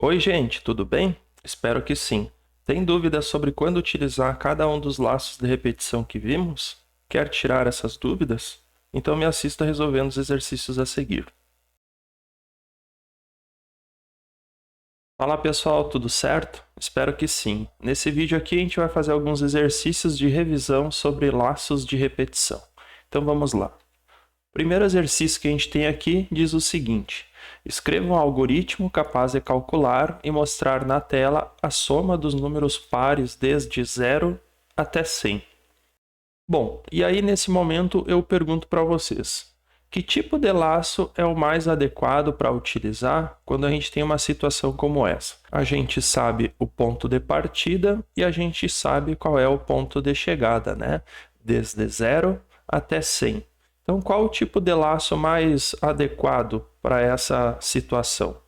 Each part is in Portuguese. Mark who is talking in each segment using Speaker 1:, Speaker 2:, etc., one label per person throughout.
Speaker 1: Oi, gente, tudo bem? Espero que sim. Tem dúvidas sobre quando utilizar cada um dos laços de repetição que vimos? Quer tirar essas dúvidas? Então me assista resolvendo os exercícios a seguir. Fala pessoal, tudo certo? Espero que sim. Nesse vídeo aqui a gente vai fazer alguns exercícios de revisão sobre laços de repetição. Então vamos lá. O primeiro exercício que a gente tem aqui diz o seguinte: escreva um algoritmo capaz de calcular e mostrar na tela a soma dos números pares desde 0 até 100. Bom, e aí nesse momento eu pergunto para vocês: que tipo de laço é o mais adequado para utilizar quando a gente tem uma situação como essa? A gente sabe o ponto de partida e a gente sabe qual é o ponto de chegada, né? Desde 0 até 100. Então, qual o tipo de laço mais adequado para essa situação?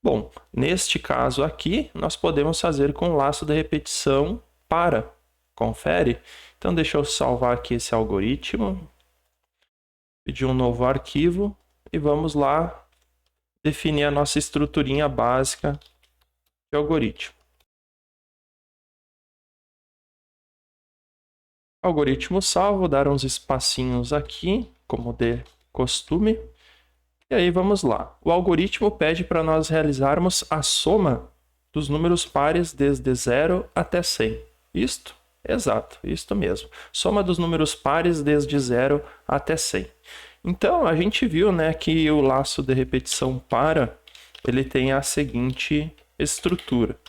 Speaker 1: Bom, neste caso aqui, nós podemos fazer com o laço de repetição para. Confere? Então, deixa eu salvar aqui esse algoritmo, pedir um novo arquivo e vamos lá definir a nossa estruturinha básica de algoritmo. Algoritmo salvo, dar uns espacinhos aqui, como de costume. E aí vamos lá. O algoritmo pede para nós realizarmos a soma dos números pares desde 0 até 100. Isto? Exato, isto mesmo. Soma dos números pares desde 0 até 100. Então, a gente viu, né, que o laço de repetição para, ele tem a seguinte estrutura.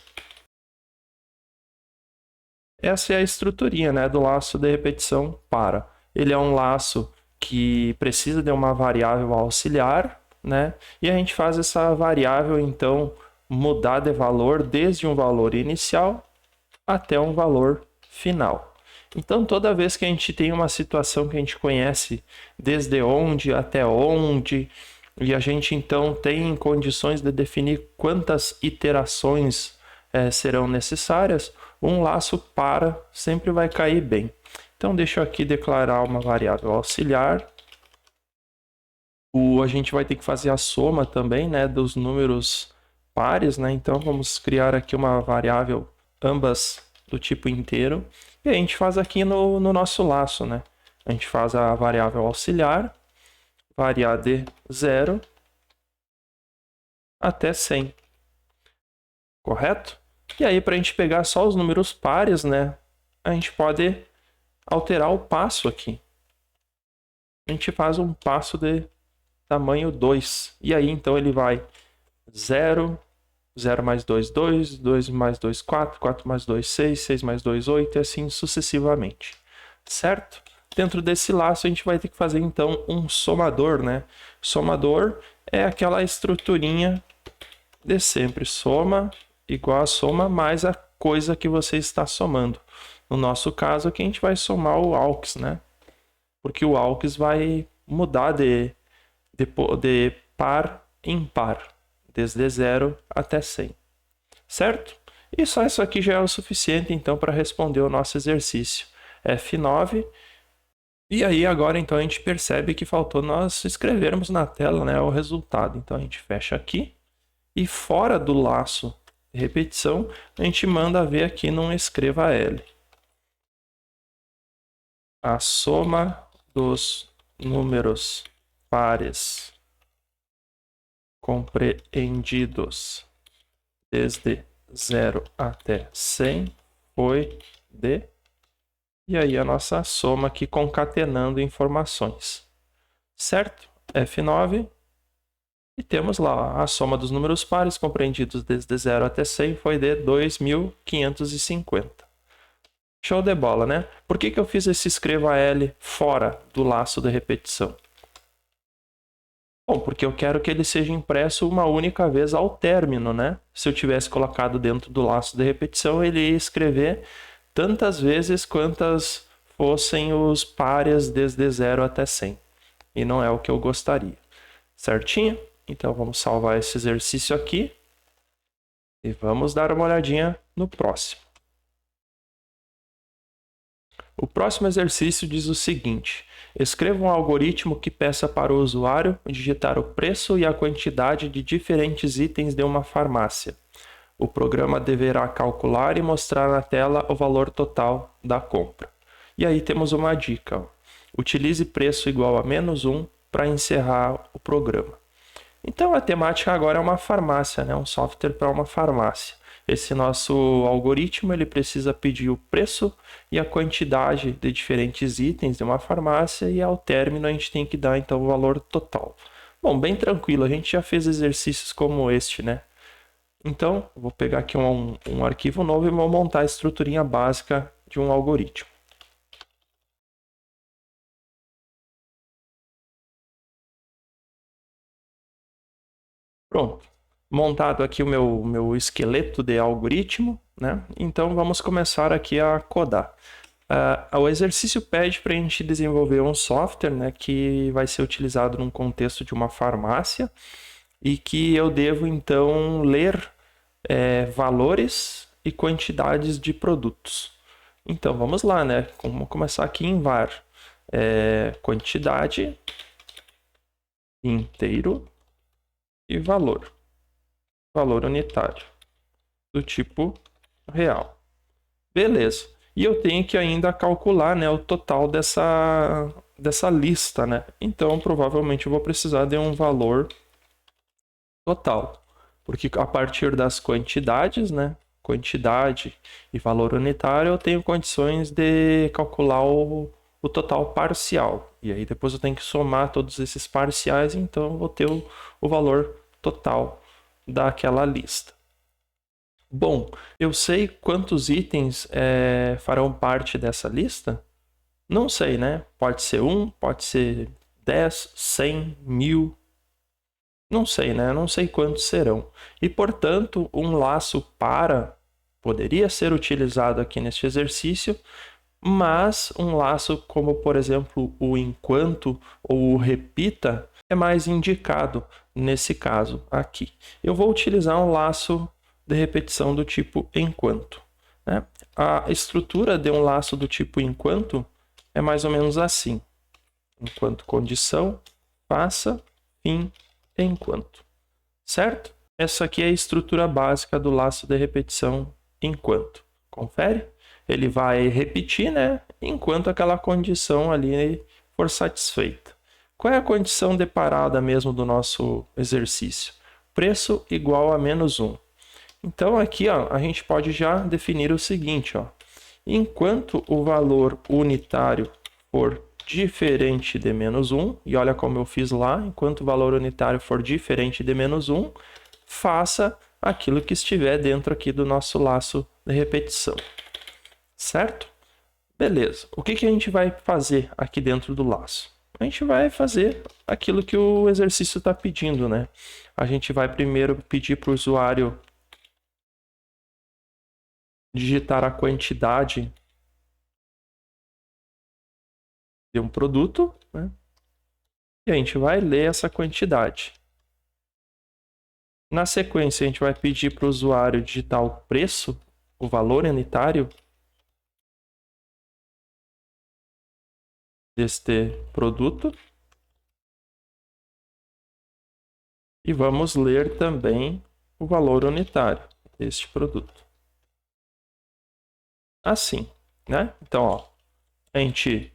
Speaker 1: Essa é a estruturinha, né, do laço de repetição para. Ele é um laço que precisa de uma variável auxiliar, né? E a gente faz essa variável, então, mudar de valor desde um valor inicial até um valor final. Então, toda vez que a gente tem uma situação que a gente conhece desde onde até onde, e a gente então tem condições de definir quantas iterações serão necessárias, um laço para sempre vai cair bem. Então, deixa eu aqui declarar uma variável auxiliar. A gente vai ter que fazer a soma também, né, dos números pares, né? Então, vamos criar aqui uma variável ambas do tipo inteiro. E a gente faz aqui no nosso laço, né? A gente faz a variável auxiliar, variar de 0 até 100. Correto? E aí, para a gente pegar só os números pares, né? A gente pode alterar o passo aqui. A gente faz um passo de tamanho 2. E aí, então, ele vai 0, 0 mais 2, 2, 2 mais 2, 4, 4 mais 2, 6, 6 mais 2, 8, e assim sucessivamente. Certo? Dentro desse laço, a gente vai ter que fazer, então, um somador, né? Somador é aquela estruturinha de sempre. Soma igual a soma mais a coisa que você está somando. No nosso caso aqui, a gente vai somar o AUX, né? Porque o AUX vai mudar de par em par, desde 0 até 100. Certo? E só isso aqui já é o suficiente, então, para responder o nosso exercício F9. E aí, agora, então, a gente percebe que faltou nós escrevermos na tela, né, o resultado. Então, a gente fecha aqui. E fora do laço de repetição, a gente manda ver aqui num escreva L. A soma dos números pares compreendidos desde 0 até 100 foi de... E aí a nossa soma aqui concatenando informações. Certo? F9. E temos lá a soma dos números pares compreendidos desde 0 até 100 foi de 2.550. Show de bola, né? Por que eu fiz esse escreva L fora do laço de repetição? Bom, porque eu quero que ele seja impresso uma única vez ao término, né? Se eu tivesse colocado dentro do laço de repetição, ele ia escrever tantas vezes quantas fossem os pares desde 0 até 100. E não é o que eu gostaria. Certinho? Então vamos salvar esse exercício aqui e vamos dar uma olhadinha no próximo. O próximo exercício diz o seguinte: escreva um algoritmo que peça para o usuário digitar o preço e a quantidade de diferentes itens de uma farmácia. O programa deverá calcular e mostrar na tela o valor total da compra. E aí temos uma dica: ó. Utilize preço igual a -1 para encerrar o programa. Então a temática agora é uma farmácia, né? Um software para uma farmácia. Esse nosso algoritmo ele precisa pedir o preço e a quantidade de diferentes itens de uma farmácia e ao término a gente tem que dar então o valor total. Bom, bem tranquilo, a gente já fez exercícios como este, né? Então, vou pegar aqui um arquivo novo e vou montar a estruturinha básica de um algoritmo. Pronto. Montado aqui o meu esqueleto de algoritmo, né? Então, vamos começar aqui a codar. O exercício pede para a gente desenvolver um software, né, que vai ser utilizado num contexto de uma farmácia e que eu devo, então, ler valores e quantidades de produtos. Então, vamos lá, né? Vamos começar aqui em var. Quantidade, inteiro e valor. Valor unitário, do tipo real. Beleza. E eu tenho que ainda calcular, né, o total dessa lista, né? Então, provavelmente eu vou precisar de um valor total. Porque a partir das quantidades, né, quantidade e valor unitário, eu tenho condições de calcular o total parcial. E aí depois eu tenho que somar todos esses parciais, então eu vou ter o valor total daquela lista. Bom, eu sei quantos itens farão parte dessa lista? Não sei, né? Pode ser 1, pode ser 10, 100, 1000. Não sei, né? Não sei quantos serão. E, portanto, um laço para poderia ser utilizado aqui neste exercício, mas um laço como, por exemplo, o enquanto ou o repita é mais indicado nesse caso aqui. Eu vou utilizar um laço de repetição do tipo enquanto, né? A estrutura de um laço do tipo enquanto é mais ou menos assim: enquanto condição, faça, fim, enquanto. Certo? Essa aqui é a estrutura básica do laço de repetição enquanto. Confere? Ele vai repetir, né, enquanto aquela condição ali for satisfeita. Qual é a condição deparada mesmo do nosso exercício? Preço igual a -1. Então aqui, ó, a gente pode já definir o seguinte, ó: enquanto o valor unitário for diferente de -1, e olha como eu fiz lá, enquanto o valor unitário for diferente de -1, faça aquilo que estiver dentro aqui do nosso laço de repetição. Certo? Beleza. O que a gente vai fazer aqui dentro do laço? A gente vai fazer aquilo que o exercício está pedindo, né? A gente vai primeiro pedir para o usuário digitar a quantidade de um produto, né? E a gente vai ler essa quantidade. Na sequência, a gente vai pedir para o usuário digitar o preço, o valor unitário deste produto. E vamos ler também o valor unitário deste produto. Assim, né? Então, ó, a gente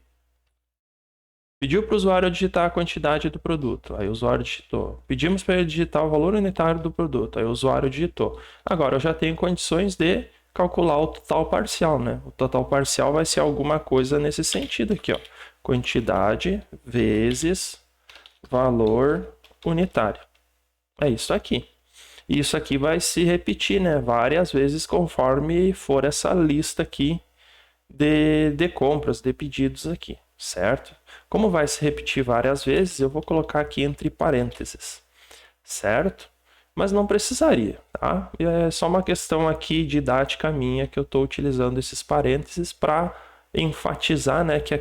Speaker 1: pediu para o usuário digitar a quantidade do produto. Aí o usuário digitou. Pedimos para ele digitar o valor unitário do produto. Aí o usuário digitou. Agora eu já tenho condições de calcular o total parcial, né? O total parcial vai ser alguma coisa nesse sentido aqui, ó: quantidade vezes valor unitário. É isso aqui. E isso aqui vai se repetir, né, várias vezes conforme for essa lista aqui de compras, de pedidos aqui, certo? Como vai se repetir várias vezes, eu vou colocar aqui entre parênteses, certo? Mas não precisaria, tá? É só uma questão aqui didática minha que eu estou utilizando esses parênteses para enfatizar, né, que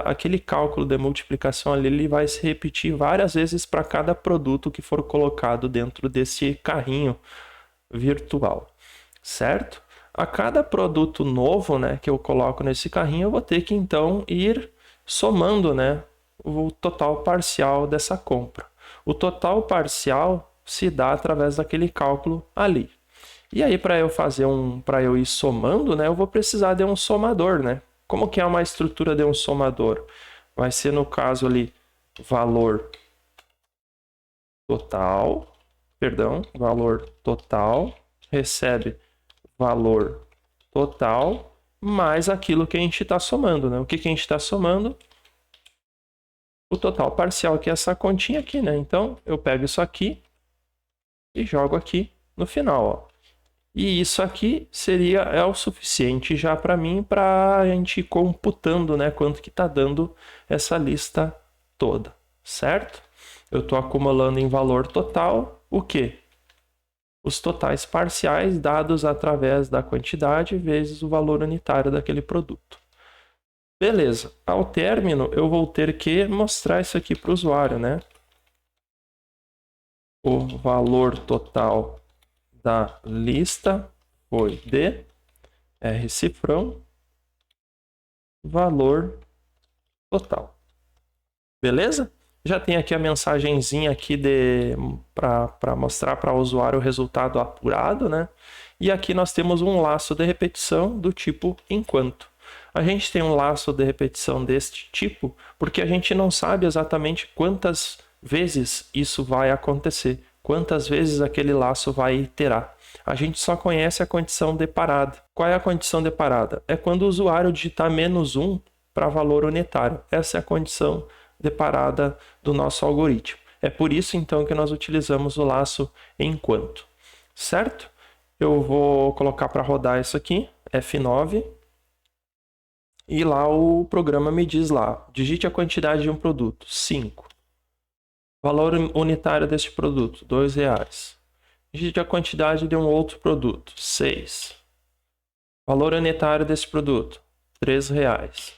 Speaker 1: aquele cálculo de multiplicação ali ele vai se repetir várias vezes para cada produto que for colocado dentro desse carrinho virtual, certo? A cada produto novo, né, que eu coloco nesse carrinho, eu vou ter que então ir somando, né, o total parcial dessa compra. O total parcial se dá através daquele cálculo ali. E aí, para eu ir somando, né, eu vou precisar de um somador, né? Como que é uma estrutura de um somador? Vai ser, no caso ali, valor total, recebe valor total mais aquilo que a gente está somando, né? O que a gente está somando? O total parcial, que é essa continha aqui, né? Então, eu pego isso aqui e jogo aqui no final, ó. E isso aqui é o suficiente já para mim, para a gente ir computando, né, quanto que está dando essa lista toda, certo? Eu estou acumulando em valor total o quê? Os totais parciais dados através da quantidade vezes o valor unitário daquele produto. Beleza. Ao término, eu vou ter que mostrar isso aqui para o usuário, né? O valor total da lista foi de R-cifrão valor total. Beleza? Já tem aqui a mensagenzinha aqui para mostrar para o usuário o resultado apurado, né? E aqui nós temos um laço de repetição do tipo enquanto. A gente tem um laço de repetição deste tipo porque a gente não sabe exatamente quantas vezes isso vai acontecer, quantas vezes aquele laço vai iterar. A gente só conhece a condição de parada. Qual é a condição de parada? É quando o usuário digitar -1 para valor unitário. Essa é a condição de parada do nosso algoritmo. É por isso, então, que nós utilizamos o laço enquanto. Certo? Eu vou colocar para rodar isso aqui, F9. E lá o programa me diz lá, digite a quantidade de um produto, 5. Valor unitário deste produto, R$2. Digite a quantidade de um outro produto, 6. Valor unitário desse produto, R$3.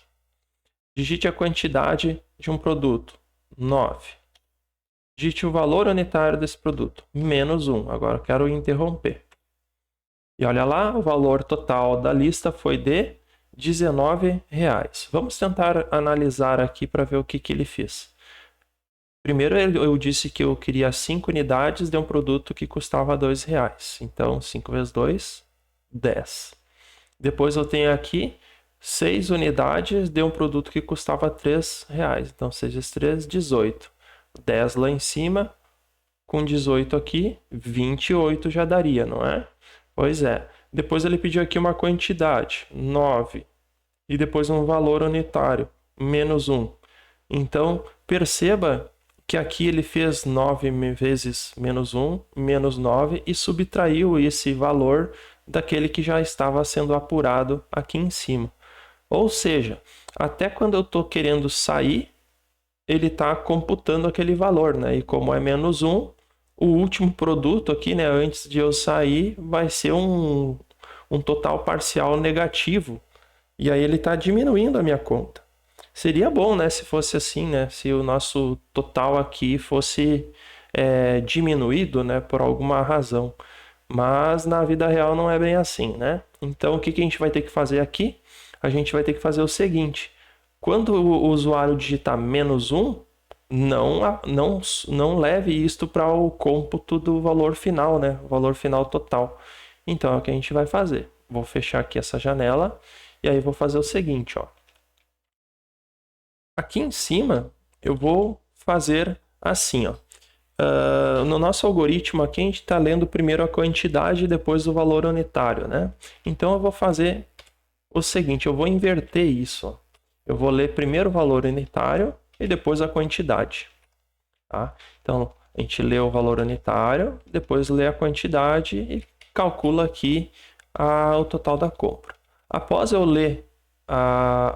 Speaker 1: Digite a quantidade de um produto, 9. Digite o valor unitário desse produto, -1. Agora eu quero interromper. E olha lá, o valor total da lista foi de R$19. Vamos tentar analisar aqui para ver o que ele fez. Primeiro eu disse que eu queria 5 unidades de um produto que custava R$2. Então, 5 vezes 2, 10. Depois eu tenho aqui 6 unidades de um produto que custava R$3. Então, 6 vezes 3, 18. 10 lá em cima, com 18 aqui, 28 já daria, não é? Pois é. Depois ele pediu aqui uma quantidade, 9. E depois um valor unitário, -1. Então, perceba que aqui ele fez 9 vezes -1, -9, e subtraiu esse valor daquele que já estava sendo apurado aqui em cima. Ou seja, até quando eu estou querendo sair, ele está computando aquele valor, né? E como é -1, o último produto aqui, né, antes de eu sair, vai ser um total parcial negativo. E aí ele está diminuindo a minha conta. Seria bom, né, se fosse assim, né? Se o nosso total aqui fosse diminuído, né, por alguma razão. Mas na vida real não é bem assim, né? Então o que a gente vai ter que fazer aqui? A gente vai ter que fazer o seguinte. Quando o usuário digitar -1, não leve isto para o cômputo do valor final, né? O valor final total. Então é o que a gente vai fazer. Vou fechar aqui essa janela e aí vou fazer o seguinte, ó. Aqui em cima eu vou fazer assim, ó. No nosso algoritmo aqui a gente está lendo primeiro a quantidade e depois o valor unitário, né? Então eu vou fazer o seguinte, eu vou inverter isso, ó. Eu vou ler primeiro o valor unitário e depois a quantidade. Tá? Então, a gente lê o valor unitário, depois lê a quantidade e calcula aqui o total da compra. Após eu ler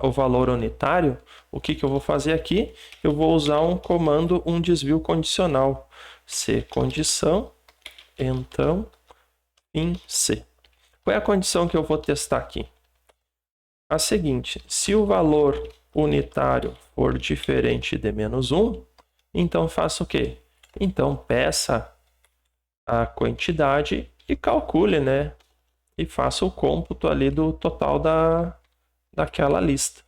Speaker 1: o valor unitário, o que eu vou fazer aqui? Eu vou usar um comando, um desvio condicional. Se condição, então, em C. Qual é a condição que eu vou testar aqui? A seguinte, se o valor unitário for diferente de -1, então faça o quê? Então peça a quantidade e calcule, né, e faço o cômputo ali do total daquela lista,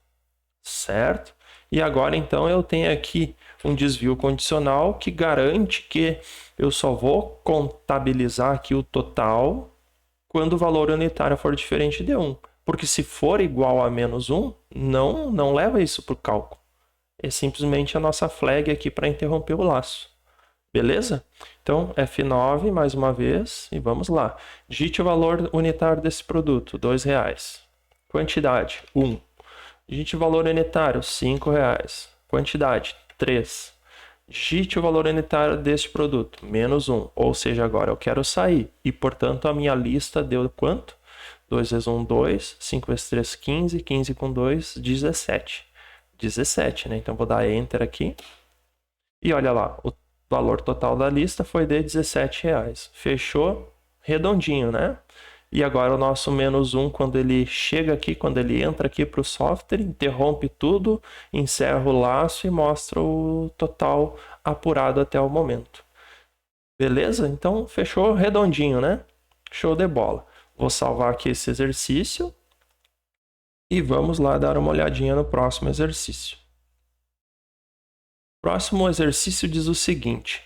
Speaker 1: certo? E agora então eu tenho aqui um desvio condicional que garante que eu só vou contabilizar aqui o total quando o valor unitário for diferente de 1. Porque se for igual a menos 1, não leva isso para o cálculo. É simplesmente a nossa flag aqui para interromper o laço. Beleza? Então, F9 mais uma vez e vamos lá. Digite o valor unitário desse produto, R$2. Quantidade, 1. Digite o valor unitário, R$5. Quantidade, 3. Digite o valor unitário deste produto, menos 1. Ou seja, agora eu quero sair. E, portanto, a minha lista deu quanto? 2 vezes 1, 2. 5 vezes 3, 15. 15 com 2, 17. 17, né? Então, vou dar Enter aqui. E olha lá, o valor total da lista foi de R$17. Fechou redondinho, né? E agora o nosso menos 1, quando ele chega aqui, quando ele entra aqui para o software, interrompe tudo, encerra o laço e mostra o total apurado até o momento. Beleza? Então, fechou redondinho, né? Show de bola. Vou salvar aqui esse exercício e vamos lá dar uma olhadinha no próximo exercício. O próximo exercício diz o seguinte: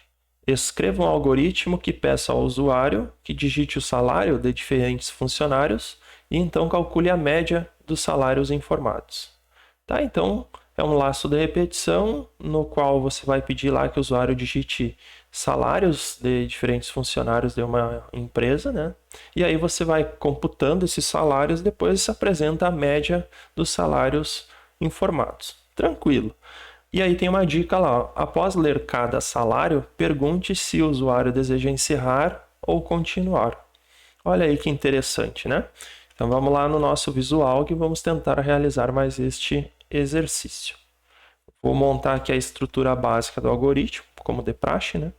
Speaker 1: escreva um algoritmo que peça ao usuário que digite o salário de diferentes funcionários e então calcule a média dos salários informados. Tá? Então, é um laço de repetição no qual você vai pedir lá que o usuário digite salários de diferentes funcionários de uma empresa, né? E aí você vai computando esses salários e depois se apresenta a média dos salários informados. Tranquilo. E aí tem uma dica lá, após ler cada salário, pergunte se o usuário deseja encerrar ou continuar. Olha aí que interessante, né? Então vamos lá no nosso visual e vamos tentar realizar mais este exercício. Vou montar aqui a estrutura básica do algoritmo, como de praxe, né?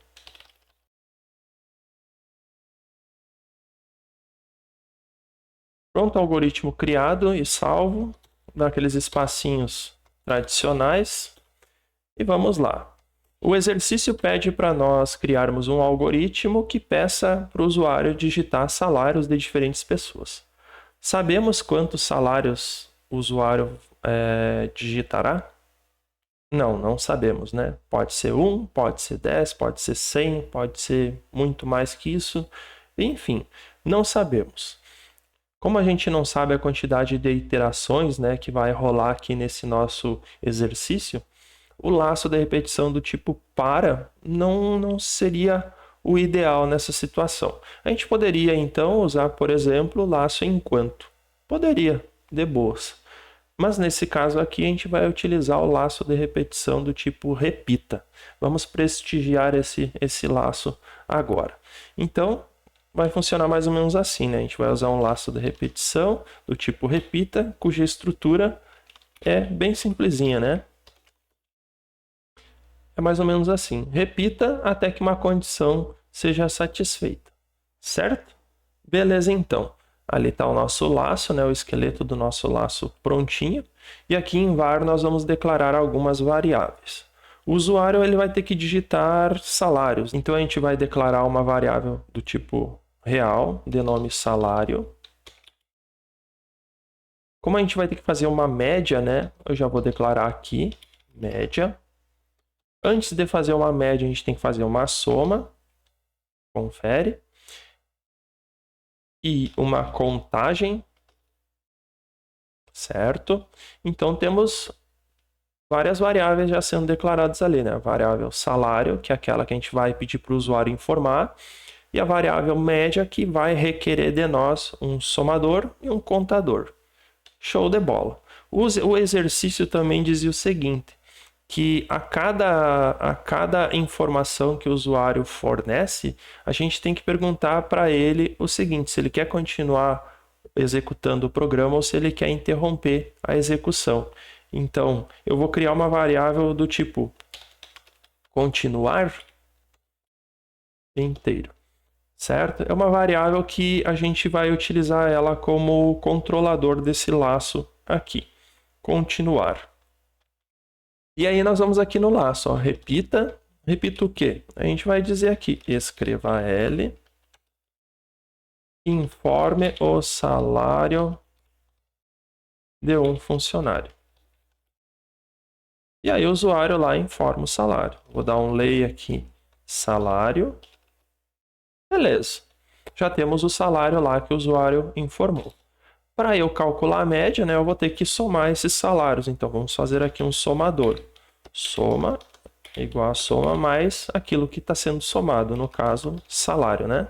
Speaker 1: Pronto, algoritmo criado e salvo, naqueles espacinhos tradicionais. E vamos lá. O exercício pede para nós criarmos um algoritmo que peça para o usuário digitar salários de diferentes pessoas. Sabemos quantos salários o usuário digitará? Não sabemos, né? Pode ser 1, pode ser 10, pode ser 100, pode ser muito mais que isso. Enfim, não sabemos. Como a gente não sabe a quantidade de iterações, né, que vai rolar aqui nesse nosso exercício, o laço de repetição do tipo para não seria o ideal nessa situação. A gente poderia, então, usar, por exemplo, o laço enquanto. Poderia, de boas. Mas nesse caso aqui, a gente vai utilizar o laço de repetição do tipo repita. Vamos prestigiar esse laço agora. Então, vai funcionar mais ou menos assim, né? A gente vai usar um laço de repetição do tipo repita, cuja estrutura é bem simplesinha, né? É mais ou menos assim. Repita até que uma condição seja satisfeita. Certo? Beleza, então. Ali está o nosso laço, né? O esqueleto do nosso laço prontinho. E aqui em var nós vamos declarar algumas variáveis. O usuário ele vai ter que digitar salários. Então a gente vai declarar uma variável do tipo real, de nome salário. Como a gente vai ter que fazer uma média, né? Eu já vou declarar aqui, média. Antes de fazer uma média, a gente tem que fazer uma soma. Confere. E uma contagem. Certo? Então, temos várias variáveis já sendo declaradas ali, né? A variável salário, que é aquela que a gente vai pedir para o usuário informar. E a variável média, que vai requerer de nós um somador e um contador. Show de bola. O exercício também dizia o seguinte, que a cada informação que o usuário fornece, a gente tem que perguntar para ele o seguinte, se ele quer continuar executando o programa ou se ele quer interromper a execução. Então, eu vou criar uma variável do tipo continuar inteiro, certo? É uma variável que a gente vai utilizar ela como controlador desse laço aqui, continuar. E aí nós vamos aqui no laço, ó, repita o quê? A gente vai dizer aqui, escreva L informe o salário de um funcionário. E aí o usuário lá informa o salário. Vou dar um lay aqui, salário. Beleza. Já temos o salário lá que o usuário informou. Para eu calcular a média, né, eu vou ter que somar esses salários. Então, vamos fazer aqui um somador. Soma igual a soma mais aquilo que está sendo somado, no caso, salário, né?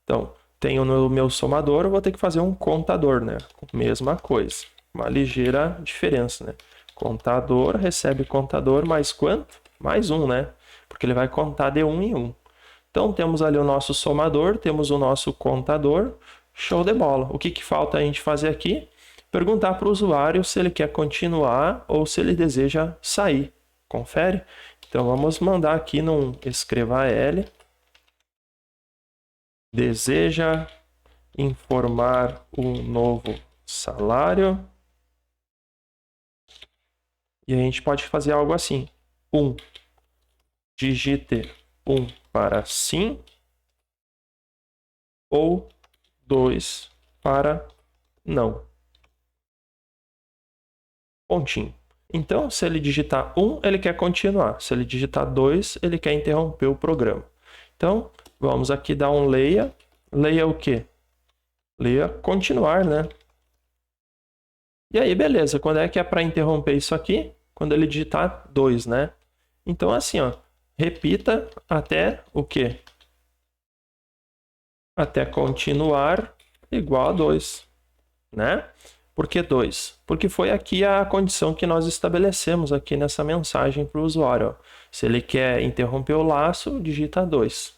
Speaker 1: Então, tenho no meu somador, eu vou ter que fazer um contador, né? Mesma coisa. Uma ligeira diferença, né? Contador recebe contador mais quanto? Mais 1, né? Porque ele vai contar de 1 em 1. Então, temos ali o nosso somador, temos o nosso contador. Show de bola. O que falta a gente fazer aqui? Perguntar para o usuário se ele quer continuar ou se ele deseja sair. Confere? Então, vamos mandar aqui num escreva L. Deseja informar um novo salário. E a gente pode fazer algo assim. 1. Digite 1 para sim. Ou 2 para não. Pontinho. Então, se ele digitar 1, ele quer continuar. Se ele digitar 2, ele quer interromper o programa. Então, vamos aqui dar um leia. Leia o quê? Leia continuar, né? E aí, beleza. Quando é que é para interromper isso aqui? Quando ele digitar 2, né? Então, assim, ó. Repita até o quê? Até continuar igual a 2, né? Por que 2? Porque foi aqui a condição que nós estabelecemos aqui nessa mensagem para o usuário. Ó. Se ele quer interromper o laço, digita 2.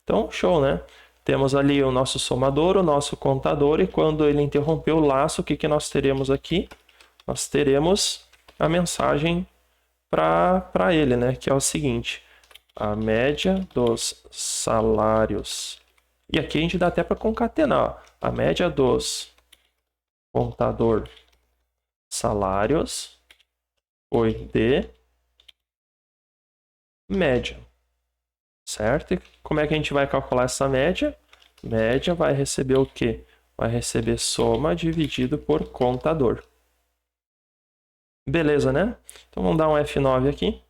Speaker 1: Então, show, né? Temos ali o nosso somador, o nosso contador, e quando ele interromper o laço, o que nós teremos aqui? Nós teremos a mensagem para ele, né? Que é o seguinte, a média dos salários. E aqui a gente dá até para concatenar, ó. A média dos contador salários foi de média, certo? E como é que a gente vai calcular essa média? Média vai receber o quê? Vai receber soma dividido por contador. Beleza, né? Então vamos dar um F9 aqui.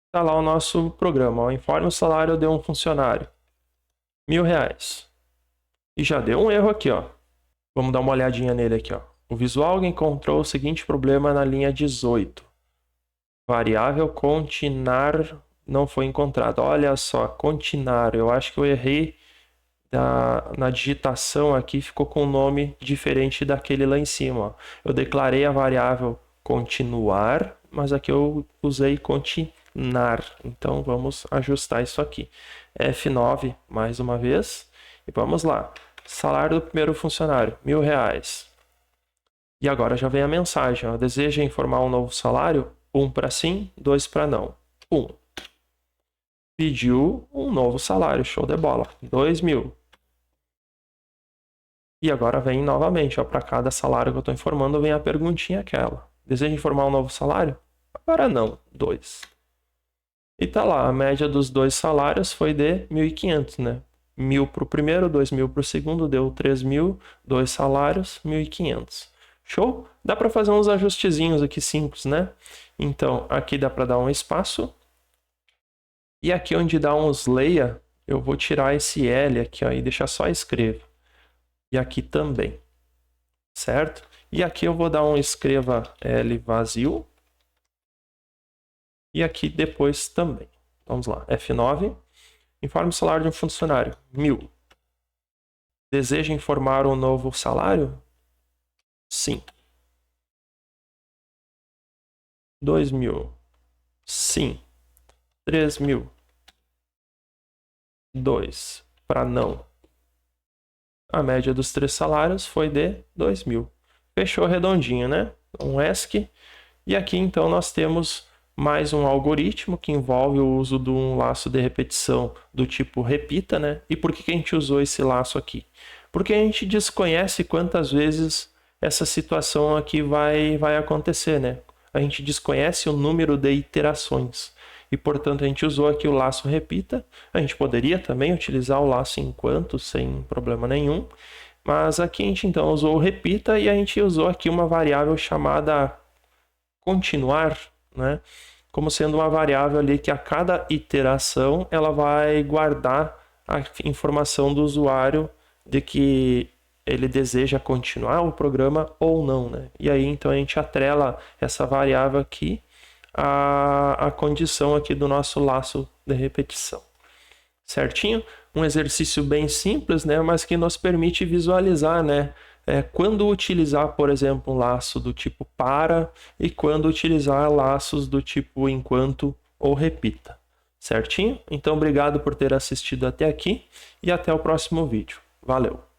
Speaker 1: Está lá o nosso programa. Ó. Informe o salário de um funcionário. R$1.000. E já deu um erro aqui, ó. Vamos dar uma olhadinha nele aqui, ó. O visual encontrou o seguinte problema na linha 18. Variável continuar não foi encontrado. Olha só, continuar. Eu acho que eu errei na digitação aqui, ficou com um nome diferente daquele lá em cima. Ó. Eu declarei a variável continuar, mas aqui eu usei continuar. Então vamos ajustar isso aqui. F9 mais uma vez. E vamos lá. Salário do primeiro funcionário, R$1.000. E agora já vem a mensagem. Ó. Deseja informar um novo salário? 1 para sim, 2 para não. 1. Pediu um novo salário. Show de bola. 2.000. E agora vem novamente. Para cada salário que eu estou informando, vem a perguntinha aquela. Deseja informar um novo salário? Agora não. 2. E tá lá. A média dos dois salários foi de 1.500, né? 1.000 para o primeiro, 2.000 para o segundo, deu 3.000, 2 salários, 1.500. Show? Dá para fazer uns ajustezinhos aqui simples, né? Então, aqui dá para dar um espaço. E aqui onde dá uns leia, eu vou tirar esse L aqui, ó, e deixar só escreva. E aqui também. Certo? E aqui eu vou dar um escreva L vazio. E aqui depois também. Vamos lá. F9. Informe o salário de um funcionário. 1.000. Deseja informar um novo salário? Sim. 2.000. Sim. 3.000. 2. Para não. A média dos 3 salários foi de 2.000. Fechou redondinho, né? Um ESC. E aqui então nós temos mais um algoritmo que envolve o uso de um laço de repetição do tipo repita, né? E por que a gente usou esse laço aqui? Porque a gente desconhece quantas vezes essa situação aqui vai acontecer, né? A gente desconhece o número de iterações. e, portanto, a gente usou aqui o laço repita. A gente poderia também utilizar o laço enquanto sem problema nenhum, mas aqui a gente então usou o repita e a gente usou aqui uma variável chamada continuar, né? Como sendo uma variável ali que a cada iteração ela vai guardar a informação do usuário de que ele deseja continuar o programa ou não, né? E aí então a gente atrela essa variável aqui à condição aqui do nosso laço de repetição. Certinho? Um exercício bem simples, né? Mas que nos permite visualizar, né? Quando utilizar, por exemplo, um laço do tipo para e quando utilizar laços do tipo enquanto ou repita. Certinho? Então, obrigado por ter assistido até aqui e até o próximo vídeo. Valeu!